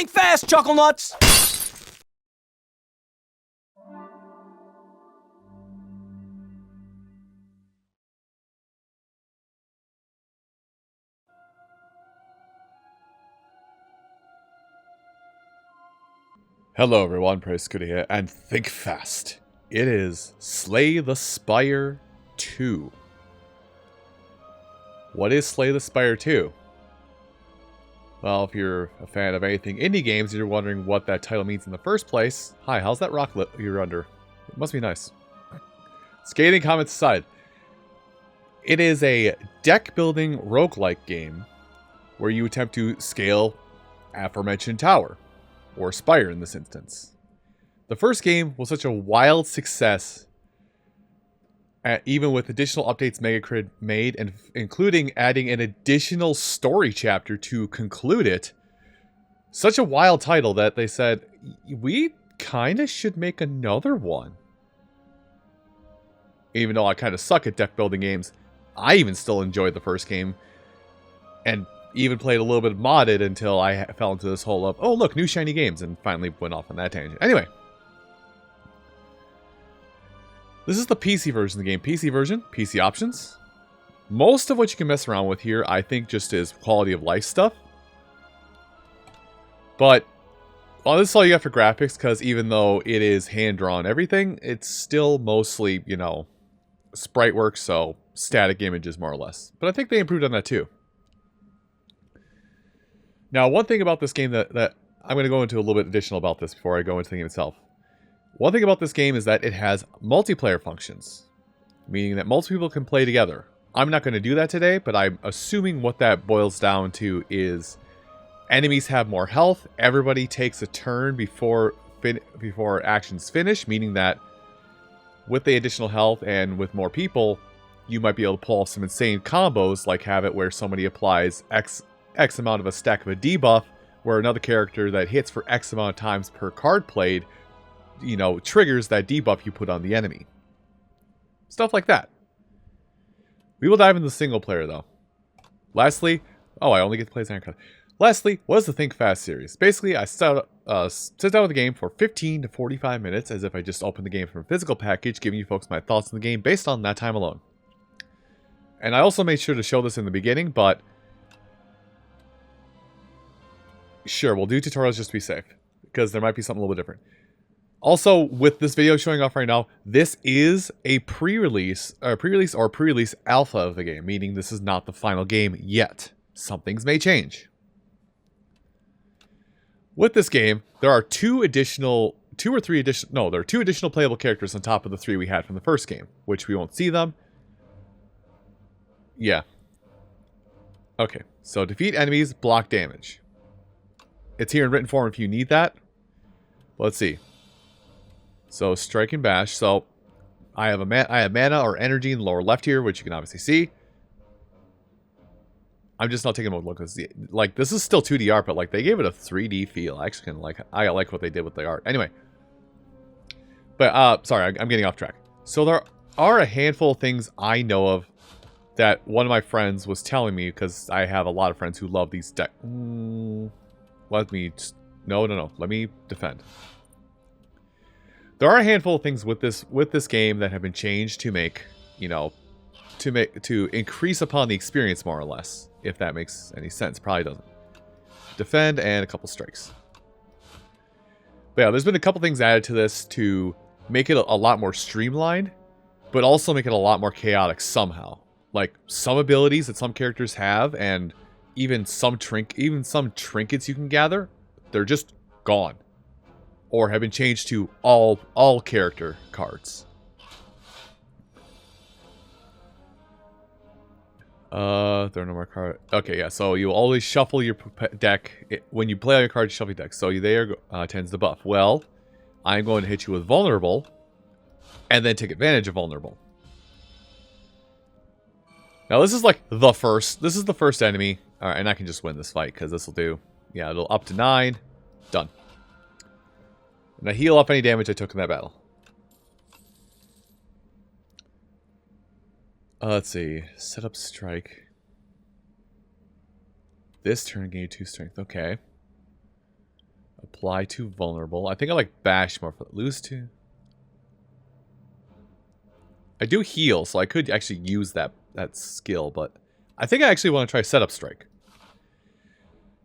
Think fast, Chuckle Nuts! Hello everyone, Praise here, and think fast. It is Slay the Spire 2. What is Slay the Spire 2? Well, if you're a fan of anything indie games, you're wondering what that title means in the first place. Hi, how's that rock you're under? It must be nice. Scathing comments aside, it is a deck-building roguelike game where you attempt to scale aforementioned tower. Or Spire in this instance. The first game was such a wild success, even with additional updates Megacrid made, and including adding an additional story chapter to conclude it. Such a wild title that they said, we kind of should make another one. Even though I kind of suck at deck building games, I even still enjoyed the first game. And even played a little bit modded until I fell into this hole of, oh look, new shiny games, and finally went off on that tangent. Anyway. This is the PC version of the game. PC version, PC options. Most of what you can mess around with here, I think, just is quality of life stuff. But, well, this is all you have for graphics, because even though it is hand-drawn everything, it's still mostly, you know, sprite work, so static images more or less. But I think they improved on that too. Now, one thing about this game that I'm going to go into a little bit additional about this before I go into the game itself. One thing about this game is that it has multiplayer functions, meaning that multiple people can play together. I'm not going to do that today, but I'm assuming what that boils down to is enemies have more health, everybody takes a turn before actions finish, meaning that with the additional health and with more people, you might be able to pull off some insane combos, like have it where somebody applies X amount of a stack of a debuff, where another character that hits for X amount of times per card played, you know, triggers that debuff you put on the enemy. Stuff like that. We will dive into the single player, though. Lastly, oh, I only get to play as Iron Card. Lastly, what is the Think Fast series? Basically, I sit down with the game for 15 to 45 minutes, as if I just opened the game from a physical package, giving you folks my thoughts on the game based on that time alone. And I also made sure to show this in the beginning, but sure, we'll do tutorials just to be safe, because there might be something a little bit different. Also, with this video showing off right now, this is a pre-release alpha of the game, meaning this is not the final game yet. Some things may change. With this game, there are two additional playable characters on top of the 3 we had from the first game, which we won't see them. Yeah. Okay, so defeat enemies, block damage. It's here in written form if you need that. Let's see. So strike and bash. So I have mana or energy in the lower left here, which you can obviously see. I'm just not taking a look at this. Like, this is still 2D art, but like they gave it a 3D feel. I actually kind of like. I like what they did with the art. Anyway. But sorry, I'm getting off track. So there are a handful of things I know of that one of my friends was telling me, because I have a lot of friends who love these decks. Let me... No. Let me defend. There are a handful of things with this game that have been changed to make, you know, to increase upon the experience more or less, if that makes any sense. Probably doesn't. Defend and a couple strikes. But yeah, there's been a couple things added to this to make it a lot more streamlined, but also make it a lot more chaotic somehow. Like some abilities that some characters have, and even some trinkets you can gather, they're just gone, or have been changed to all character cards. There are no more cards. Okay, yeah. So you always shuffle your deck when you play on your card. You shuffle your deck. So there tends to buff. Well, I'm going to hit you with vulnerable, and then take advantage of vulnerable. Now this is like the first. This is the first enemy. All right, and I can just win this fight because this will do. Yeah, it'll up to 9. Done. And I heal off any damage I took in that battle. Let's see. Set up strike. This turn gained 2 strength. Okay. Apply to vulnerable. I think I like bash more. Lose to. I do heal, so I could actually use that skill, but I think I actually want to try setup strike.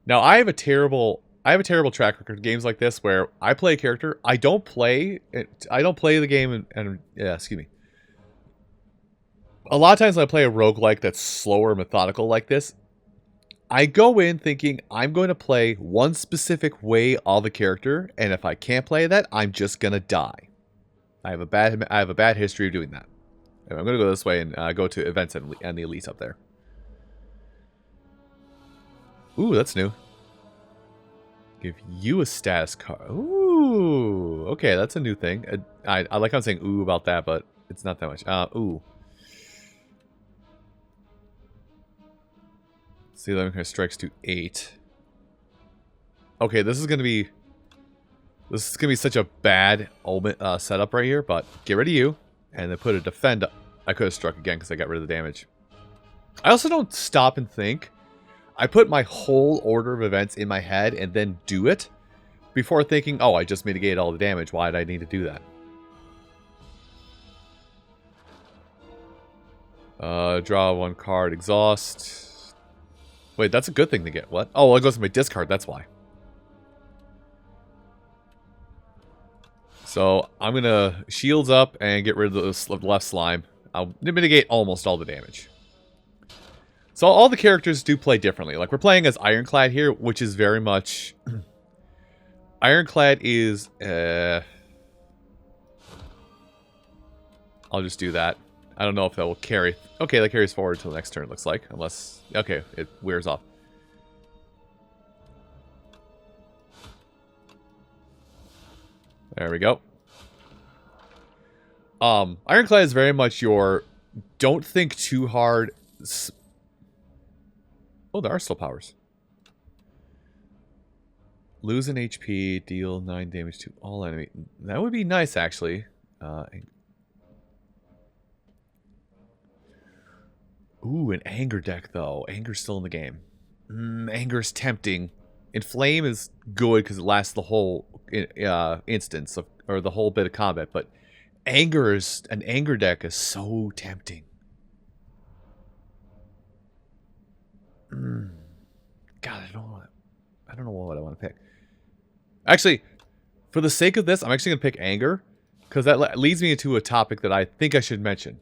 Now I have a terrible track record of games like this where I play a character, I don't play the game and yeah, excuse me. A lot of times when I play a roguelike that's slower, methodical like this, I go in thinking I'm going to play one specific way of the character, and if I can't play that, I'm just gonna die. I have a bad history of doing that. Anyway, I'm gonna go this way and go to events and the elites up there. Ooh, that's new. Give you a status card. Ooh, okay, that's a new thing. I like how I'm saying ooh about that, but it's not that much. Ooh. See, 11 kind of strikes to 8. Okay, this is gonna be such a bad setup right here. But get rid of you, and then put a defend up. I could have struck again because I got rid of the damage. I also don't stop and think. I put my whole order of events in my head and then do it before thinking, oh, I just mitigated all the damage. Why did I need to do that? Draw one card, exhaust. Wait, that's a good thing to get. What? Oh, well, it goes to my discard. That's why. So I'm going to shields up and get rid of the left slime. I'll mitigate almost all the damage. So all the characters do play differently. Like, we're playing as Ironclad here, which is very much... Ironclad is... I'll just do that. I don't know if that will carry... Okay, that carries forward until the next turn, looks like. Unless... Okay, it wears off. There we go. Ironclad is very much your... Don't think too hard... Oh, there are still powers. Lose an HP, deal 9 damage to all enemy. That would be nice, actually. Ooh, an anger deck, though. Anger's still in the game. Anger's tempting. Inflame is good because it lasts the whole instance of, or the whole bit of combat, but an anger deck is so tempting. God, I don't know what I want to pick. Actually, for the sake of this, I'm actually going to pick anger, because that leads me into a topic that I think I should mention.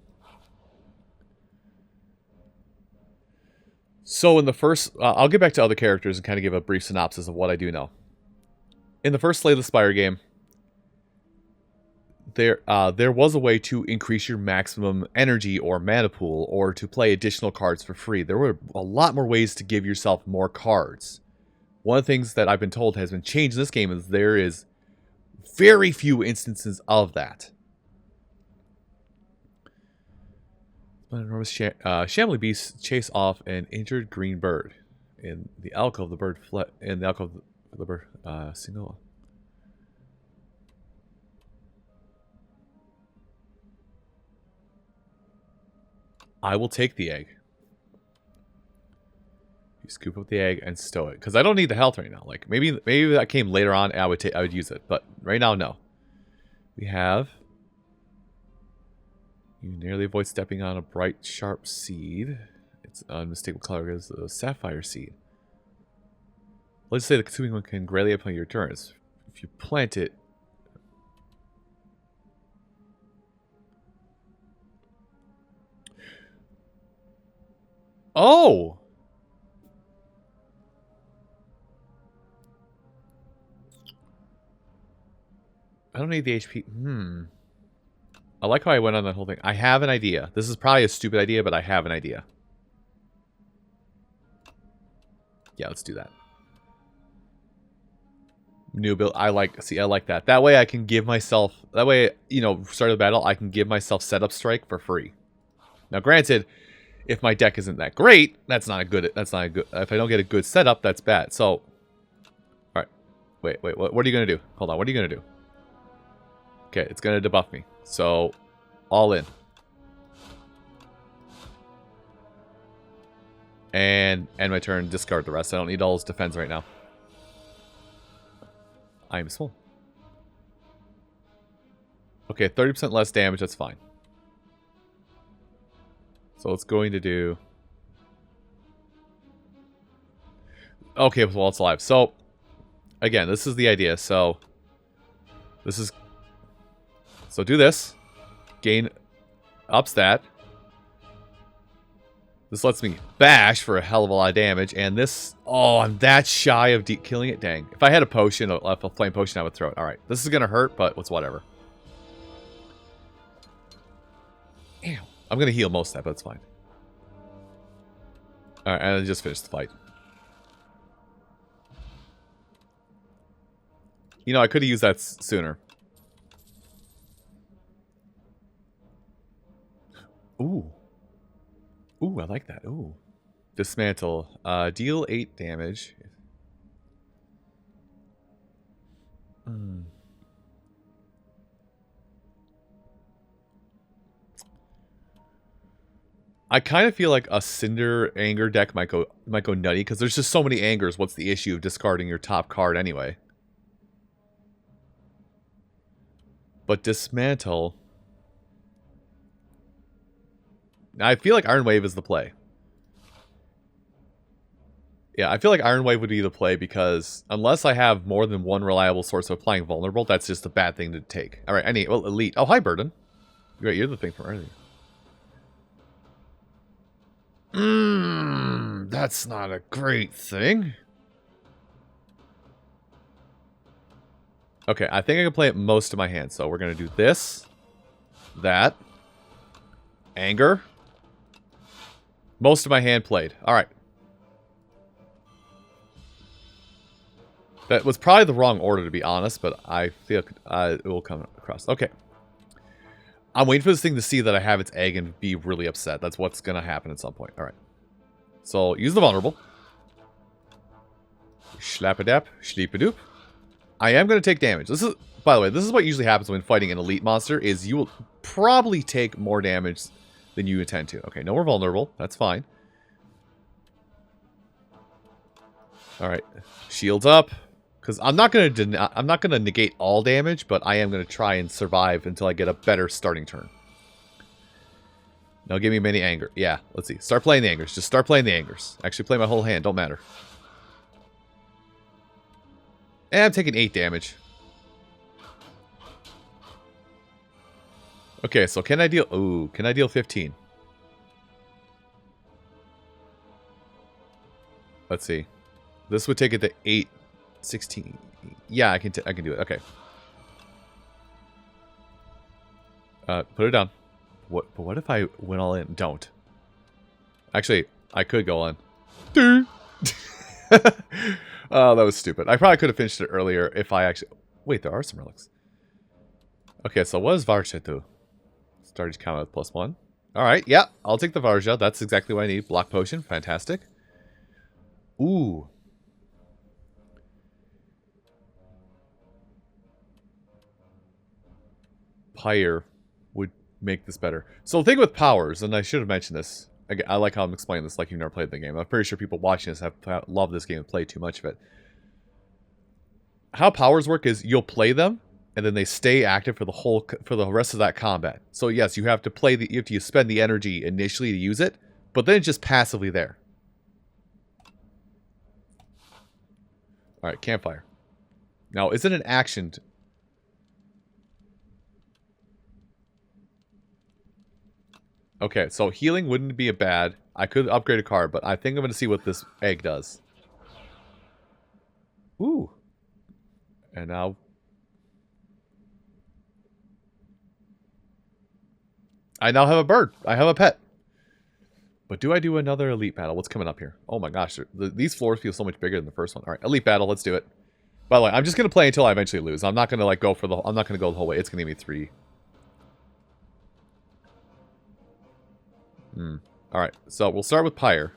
So in the first... I'll get back to other characters and kind of give a brief synopsis of what I do know. In the first Slay the Spire game, there was a way to increase your maximum energy or mana pool, or to play additional cards for free. There were a lot more ways to give yourself more cards. One of the things that I've been told has been changed in this game is there is very few instances of that. An enormous shambling beast chase off an injured green bird. In the alcove, the bird fled. In the alcove, the bird single. I will take the egg. You scoop up the egg and stow it, because I don't need the health right now. Like maybe that came later on. I would use it, but right now, no. We have. You nearly avoid stepping on a bright, sharp seed. Its unmistakable color is a sapphire seed. Let's say the consuming one can greatly upon your turns. If you plant it. Oh! I don't need the HP. I like how I went on that whole thing. I have an idea. This is probably a stupid idea, but I have an idea. Yeah, let's do that. New build. I like that. That way I can give myself... That way, you know, start of the battle, I can give myself setup strike for free. Now, granted, if my deck isn't that great, that's not a good... If I don't get a good setup, that's bad. So... Alright. Wait. What are you going to do? Hold on. What are you going to do? Okay, it's going to debuff me. So, all in. And end my turn, discard the rest. I don't need all his defense right now. I'm small. Okay, 30% less damage, that's fine. So it's going to do... Okay, well, it's alive. So, again, this is the idea. So, this is... So do this. Gain... Ups that. This lets me bash for a hell of a lot of damage. And this... Oh, I'm that shy of killing it. Dang. If I had a potion, a flame potion, I would throw it. Alright, this is going to hurt, but it's whatever. Ew. I'm going to heal most of that, but it's fine. Alright, and I just finished the fight. You know, I could have used that sooner. Ooh. Ooh, I like that. Ooh. Dismantle. Deal 8 damage. I kind of feel like a Cinder Anger deck might go nutty, because there's just so many Angers. What's the issue of discarding your top card anyway? But Dismantle... I feel like Iron Wave is the play. Yeah, I feel like Iron Wave would be the play, because unless I have more than one reliable source of applying Vulnerable, that's just a bad thing to take. Alright, I need... Well, Elite. Oh, hi, Burden. Great, you're the thing from earlier. That's not a great thing. Okay, I think I can play it most of my hand. So we're going to do this, that, Anger. Most of my hand played. Alright. That was probably the wrong order, to be honest, but I feel it will come across. Okay. I'm waiting for this thing to see that I have its egg and be really upset. That's what's going to happen at some point. Alright. So, use the Vulnerable. Schlap-a-dap, sleep-a-doop. I am going to take damage. This is, by the way, this is what usually happens when fighting an elite monster, is you will probably take more damage than you intend to. Okay, no more Vulnerable. That's fine. Alright. Shields up. Because I'm not going to negate all damage, but I am going to try and survive until I get a better starting turn. Now give me many anger. Yeah, let's see. Start playing the angers. Just start playing the angers. Actually play my whole hand. Don't matter. And I'm taking 8 damage. Okay, so can I deal... Ooh, can I deal 15? Let's see. This would take it to 8... 16. Yeah, I can do it. Okay. Put it down. But what if I went all in? Don't. Actually, I could go on. Oh, that was stupid. I probably could have finished it earlier if I actually... Wait, there are some relics. Okay, so what does Varja do? Started counter with +1. Alright, yeah. I'll take the Varja. That's exactly what I need. Block potion. Fantastic. Ooh. Pyre would make this better. So the thing with powers, and I should have mentioned this. I like how I'm explaining this like you've never played the game. I'm pretty sure people watching this have loved this game and played too much of it. How powers work is you'll play them, and then they stay active for the rest of that combat. So yes, you have to spend the energy initially to use it, but then it's just passively there. All right, campfire. Now, is it an action? Okay, so healing wouldn't be a bad. I could upgrade a card, but I think I'm going to see what this egg does. Ooh. And now... I now have a bird. I have a pet. But do I do another elite battle? What's coming up here? Oh my gosh. These floors feel so much bigger than the first one. All right, elite battle. Let's do it. By the way, I'm just going to play until I eventually lose. I'm not going to like go for the... I'm not going to go the whole way. It's going to give me 3... Alright, so we'll start with Pyre.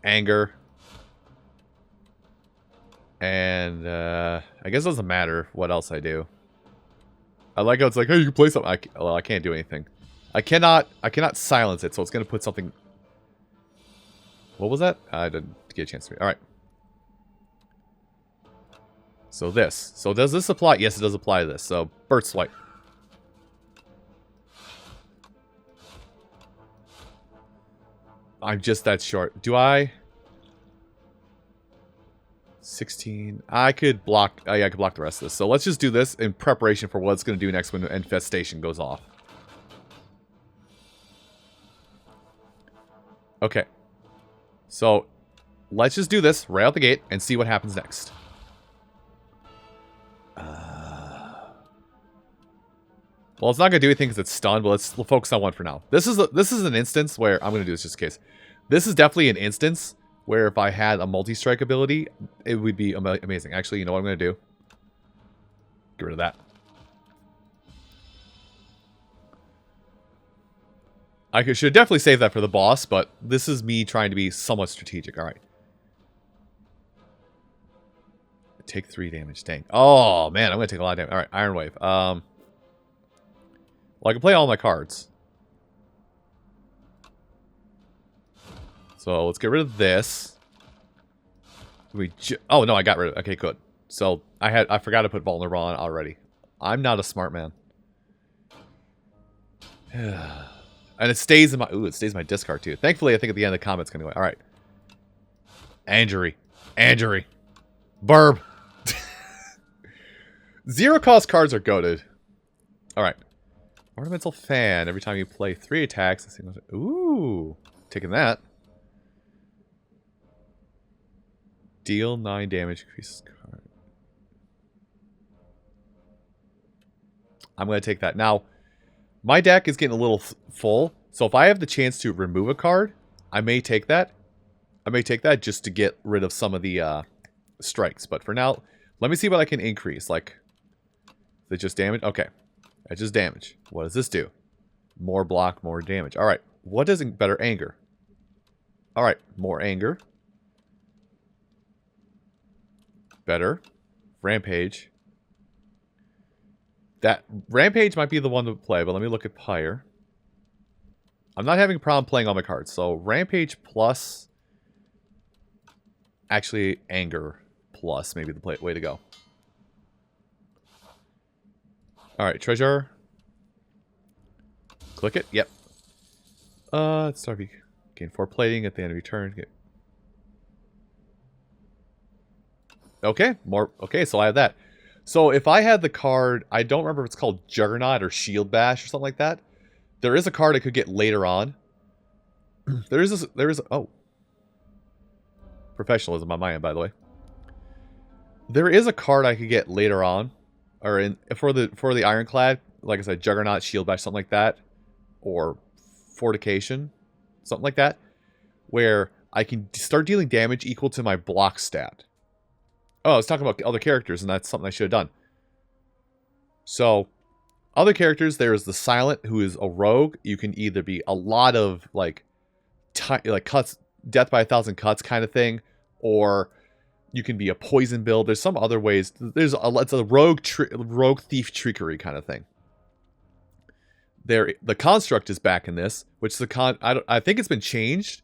Anger. And, I guess it doesn't matter what else I do. I like how it's like, hey, you can play something. Well, I can't do anything. I cannot silence it, so it's going to put something... What was that? I didn't get a chance to read. Alright. So this. So does this apply? Yes, it does apply to this. So Bird Swipe. I'm just that short. Do I? 16. I could block. Oh, yeah, I could block the rest of this. So let's just do this in preparation for what it's going to do next when Infestation goes off. Okay. So let's just do this right out the gate and see what happens next. Well, it's not going to do anything because it's stunned, but let's focus on one for now. This is an instance where... I'm going to do this just in case. This is definitely an instance where if I had a multi-strike ability, it would be amazing. Actually, you know what I'm going to do? Get rid of that. I should definitely save that for the boss, but this is me trying to be somewhat strategic. All right. Take 3 damage. Dang. Oh, man. I'm going to take a lot of damage. All right. Iron Wave. Well, I can play all my cards. So let's get rid of this. Oh, no, I got rid of it. Okay, good. So I forgot to put Vulnerable on already. I'm not a smart man. And it stays in my... Ooh, it stays in my discard, too. Thankfully, I think at the end of the comment's going to go... All right. Angery. Burb. Zero-cost cards are goated. All right. Ornamental Fan. Every time you play 3 attacks... Ooh. Taking that. Deal 9 damage. Increases card. I'm going to take that. Now... My deck is getting a little full, so if I have the chance to remove a card, I may take that. I may take that just to get rid of some of the strikes. But for now, let me see what I can increase. Like, is it just damage? Okay, that's just damage. What does this do? More block, more damage. All right, what does better anger? All right, more anger. Better. Rampage. That Rampage might be the one to play, but let me look at Pyre. I'm not having a problem playing all my cards. So Rampage plus... Actually, Anger plus maybe the way to go. Alright, Treasure. Click it. Yep. Let's start. Gain 4 plating at the end of your turn. Okay, more. Okay, so I have that. So if I had the card, I don't remember if it's called Juggernaut or Shield Bash or something like that. There is a card I could get later on. Oh. Professionalism on my end, by the way. There is a card I could get later on. Or for the Ironclad, like I said, Juggernaut, Shield Bash, something like that. Or Fortification. Something like that. Where I can start dealing damage equal to my block stat. Oh, I was talking about other characters, and that's something I should have done. So, other characters, there's the Silent, who is a rogue. You can either be a lot of, like cuts, death by 1,000 cuts kind of thing, or you can be a poison build. There's some other ways. It's a rogue thief trickery kind of thing. The Construct is back in this, which I think it's been changed,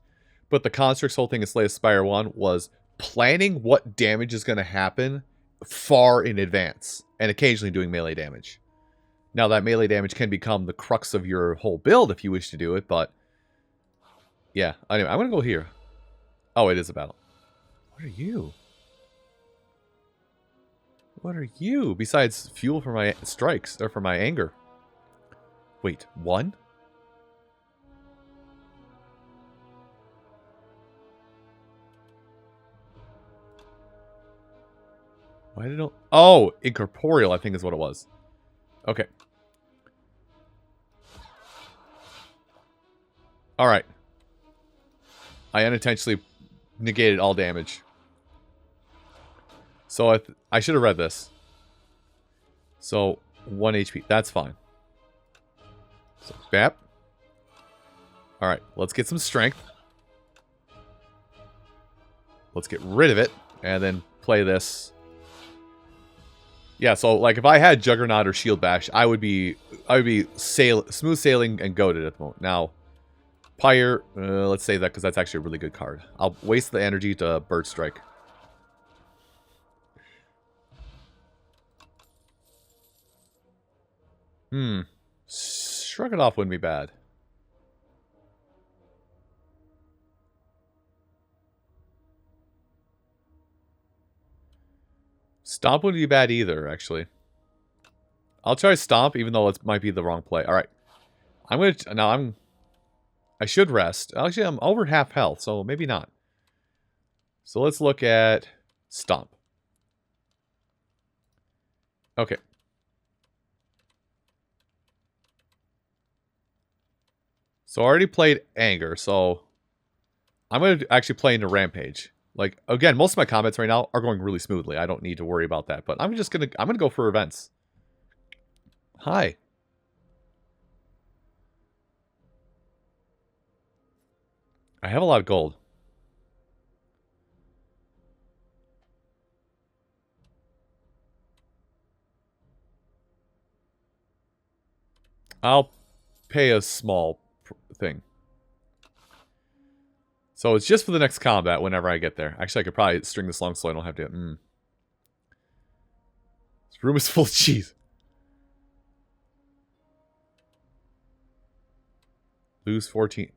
but the Construct's whole thing in Slay of Spire 1 was planning what damage is going to happen far in advance, and occasionally doing melee damage. Now, that melee damage can become the crux of your whole build if you wish to do it, but... Yeah, anyway, I'm going to go here. Oh, it is a battle. What are you? What are you? Besides fuel for my strikes, or for my anger. Wait, 1? Why did it... Oh, incorporeal, I think is what it was. Okay. Alright. I unintentionally negated all damage. So I should have read this. So, 1 HP. That's fine. So, BAP. Alright, let's get some strength. Let's get rid of it. And then play this... Yeah, so like if I had Juggernaut or Shield Bash, I would be smooth sailing and goated at the moment. Now, Pyre, let's save that because that's actually a really good card. I'll waste the energy to Bird Strike. Shrug it off wouldn't be bad. Stomp wouldn't be bad either, actually. I'll try Stomp, even though it might be the wrong play. Alright. I'm gonna... Now, I should rest. Actually, I'm over half health, so maybe not. So let's look at Stomp. Okay. So I already played Anger, so I'm going to actually play into Rampage. Like, again, most of my combats right now are going really smoothly. I don't need to worry about that, but I'm gonna go for events. Hi. I have a lot of gold. I'll pay a small thing. So it's just for the next combat whenever I get there. Actually, I could probably string this long so I don't have to... This room is full of cheese. Lose 14.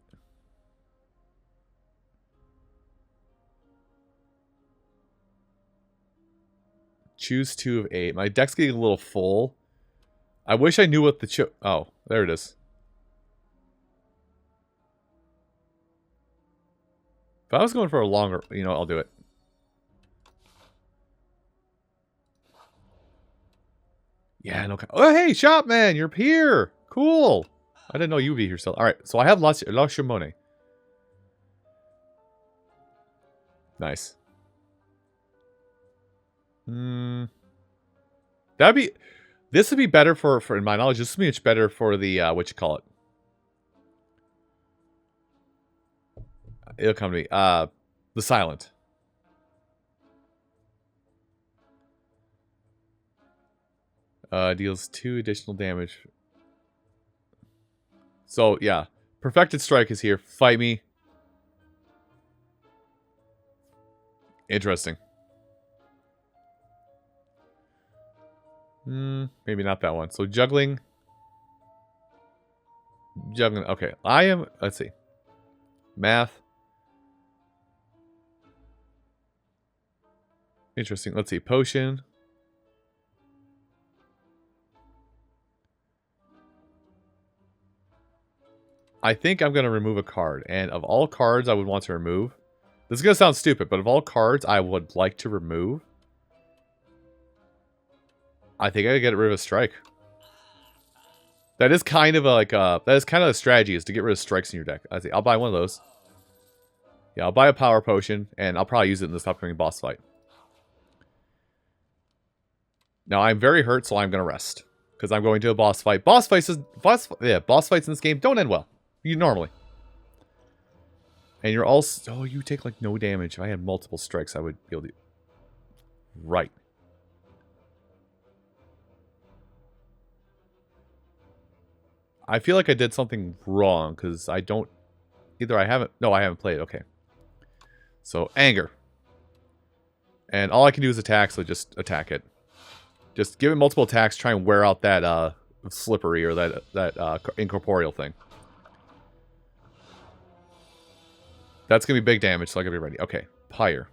Choose 2 of 8. My deck's getting a little full. I wish I knew what the... Oh, there it is. If I was going for a longer... You know, I'll do it. Yeah, no... Oh, hey, Shopman! You're here! Cool! I didn't know you'd be here still. Alright, so I have lots of money. Nice. That'd be... This would be better for in my knowledge, this would be much better for the, what you call it? It'll come to me. The Silent. Deals 2 additional damage. So, yeah. Perfected Strike is here. Fight me. Interesting. Maybe not that one. So, juggling. Juggling. Okay. I am... Let's see. Math. Interesting. Let's see. Potion. I think I'm going to remove a card. And of all cards I would want to remove... This is going to sound stupid, but of all cards I would like to remove... I think I gotta get rid of a strike. That is kind of a, that is kind of a strategy, is to get rid of strikes in your deck. I'll buy one of those. Yeah, I'll buy a power potion, and I'll probably use it in this upcoming boss fight. Now, I'm very hurt, so I'm gonna rest. Because I'm going to a boss fight. Boss fights in this game don't end well. Normally. And you're also... Oh, you take, like, no damage. If I had multiple strikes, I would be able to... Right. I feel like I did something wrong, because I don't... Either I haven't... No, I haven't played. Okay. So, Anger. And all I can do is attack, so just attack it. Just give it multiple attacks, try and wear out that, slippery, or that incorporeal thing. That's gonna be big damage, so I gotta be ready. Okay. Pyre.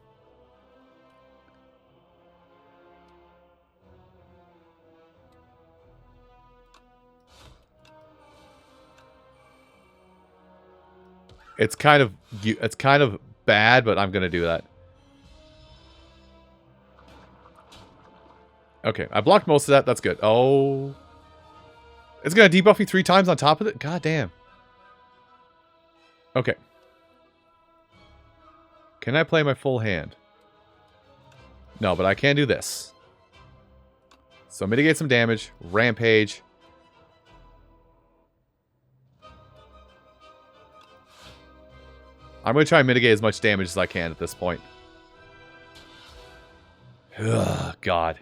It's kind of bad, but I'm gonna do that. Okay, I blocked most of that. That's good. Oh, it's gonna debuff me 3 times on top of it. God damn. Okay. Can I play my full hand? No, but I can do this. So mitigate some damage. Rampage. I'm going to try and mitigate as much damage as I can at this point. Ugh, God.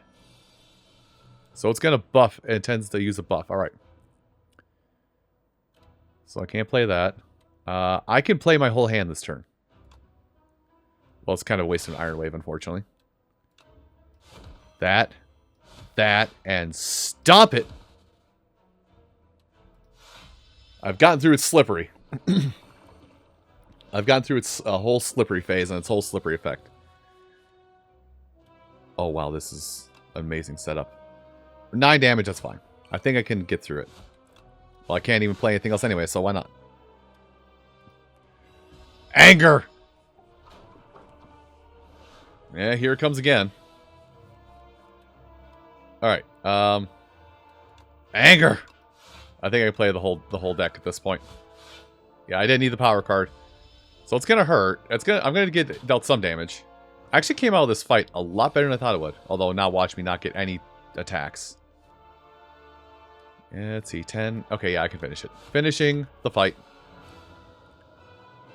So it's going to buff. It tends to use a buff. Alright. So I can't play that. I can play my whole hand this turn. Well, it's kind of a waste of an Iron Wave, unfortunately. That, and stomp it. I've gotten through its slippery. I've gotten through its whole slippery phase and its whole slippery effect. Oh, wow, this is an amazing setup. 9 damage, that's fine. I think I can get through it. Well, I can't even play anything else anyway, so why not? Anger! Yeah, here it comes again. Alright, anger! I think I can play the whole deck at this point. Yeah, I didn't need the power card. So it's gonna hurt. I'm gonna get dealt some damage. I actually came out of this fight a lot better than I thought it would. Although now watch me not get any attacks. Yeah, let's see, 10. Okay, yeah, I can finish it. Finishing the fight.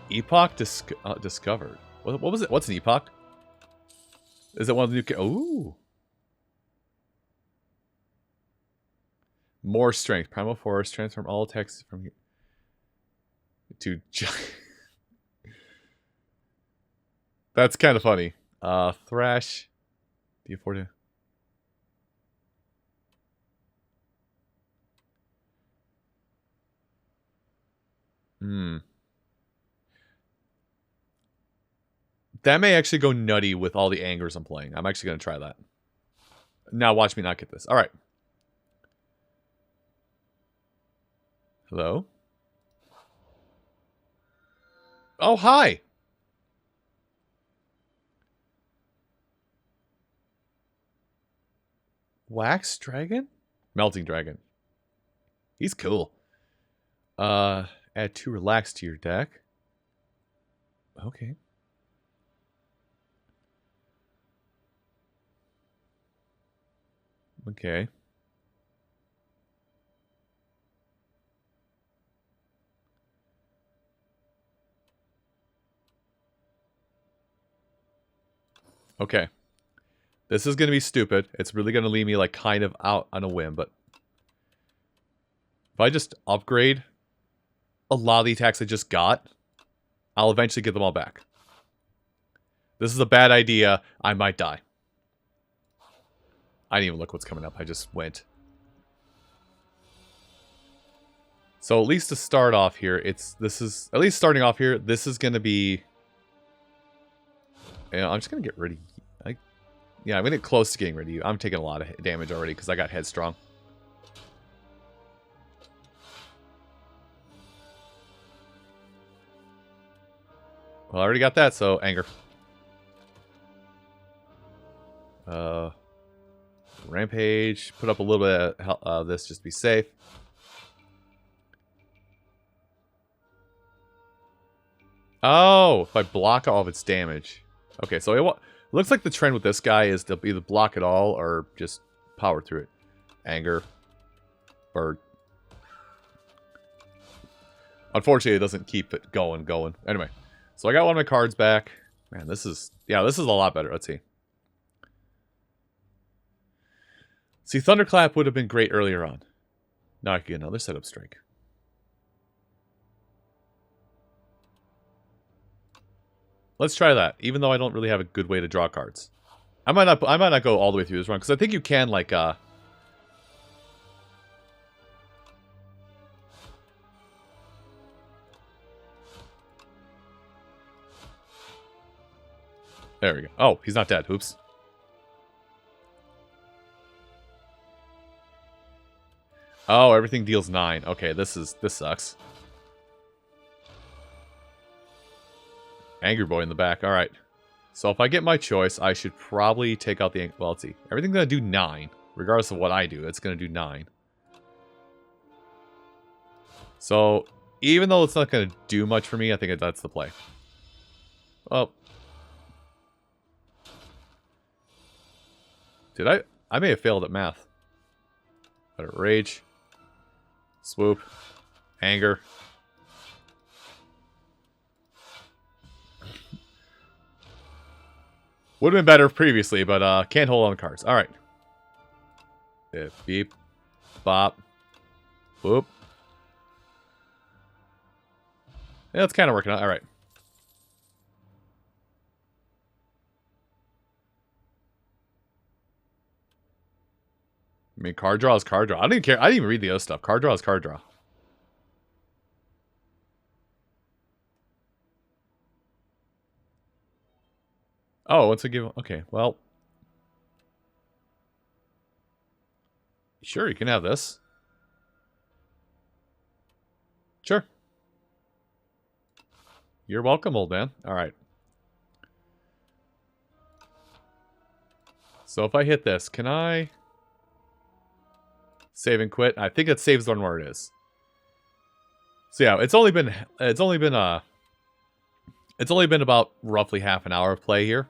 Epoch discovered. What was it? What's an epoch? Is it one of the new... Ooh. More strength. Primal Force. Transform all attacks from here to... That's kind of funny. Thrash. Do you afford to... That may actually go nutty with all the angers I'm playing. I'm actually going to try that. Now watch me not get this. Alright. Hello? Oh, hi! Wax Dragon? Melting Dragon. He's cool. Add 2 relax to your deck. Okay. Okay. Okay. This is going to be stupid. It's really going to leave me like kind of out on a whim, but if I just upgrade a lot of the attacks I just got, I'll eventually get them all back. This is a bad idea. I might die. I didn't even look what's coming up. I just went. So at least to start off here, this is at least starting off here. This is going to be. Yeah, I'm just going to get rid of. Yeah, I'm going to get close to getting rid of you. I'm taking a lot of damage already because I got headstrong. Well, I already got that, so anger. Rampage. Put up a little bit of this just to be safe. Oh, if I block all of its damage. Okay, so it looks like the trend with this guy is to either block it all or just power through it. Anger. Bird. Unfortunately, it doesn't keep it going. Anyway, so I got one of my cards back. Man, this is a lot better. Let's see. See, Thunderclap would have been great earlier on. Now I can get another setup strike. Let's try that, even though I don't really have a good way to draw cards. I might not go all the way through this run, because I think you can, like, There we go. Oh, he's not dead. Oops. Oh, everything deals 9. Okay, this sucks. Angry Boy in the back. All right. So if I get my choice, I should probably take out the... Well, let's see. Everything's going to do 9. Regardless of what I do, it's going to do 9. So even though it's not going to do much for me, I think that's the play. Oh. Did I... I may have failed at math. Better Rage. Swoop. Anger. Would have been better previously, but can't hold on cards. All right. Beep. Bop. Boop. Yeah, it's kind of working out. All right. I mean, card draw is card draw. I didn't care. I didn't even read the other stuff. Card draw is card draw. Oh, once I give... Okay, well... Sure, you can have this. Sure. You're welcome, old man. Alright. So if I hit this, can I... Save and quit? I think it saves on where it is. So yeah, it's only been about roughly half an hour of play here.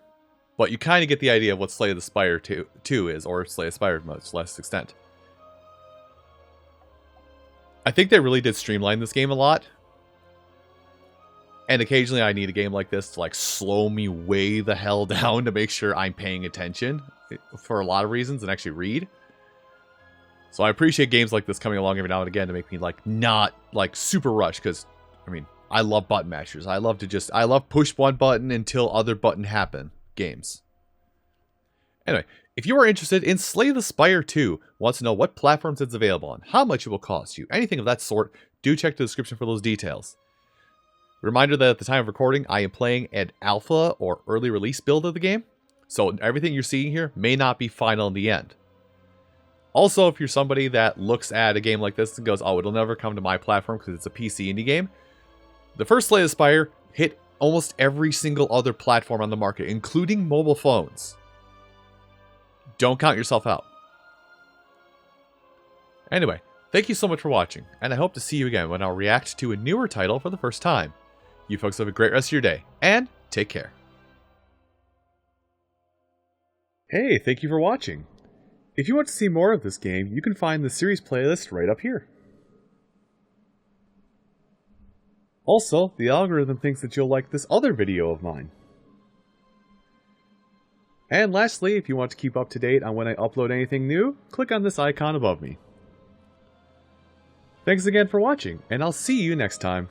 But you kind of get the idea of what Slay the Spire 2 is, or Slay the Spire to much less extent. I think they really did streamline this game a lot. And occasionally I need a game like this to like slow me way the hell down to make sure I'm paying attention for a lot of reasons and actually read. So I appreciate games like this coming along every now and again to make me like not like super rushed, because I mean, I love button mashers. I love push one button until other button happen games. Anyway, if you are interested in Slay the Spire 2, wants to know what platforms it's available on, how much it will cost you, anything of that sort, do check the description for those details. Reminder that at the time of recording, I am playing an alpha or early release build of the game, so everything you're seeing here may not be final in the end. Also, if you're somebody that looks at a game like this and goes, oh, it'll never come to my platform because it's a PC indie game, the first Slay the Spire hit almost every single other platform on the market, including mobile phones. Don't count yourself out. Anyway, thank you so much for watching, and I hope to see you again when I'll react to a newer title for the first time. You folks have a great rest of your day, and take care. Hey, thank you for watching. If you want to see more of this game, you can find the series playlist right up here. Also, the algorithm thinks that you'll like this other video of mine. And lastly, if you want to keep up to date on when I upload anything new, click on this icon above me. Thanks again for watching, and I'll see you next time.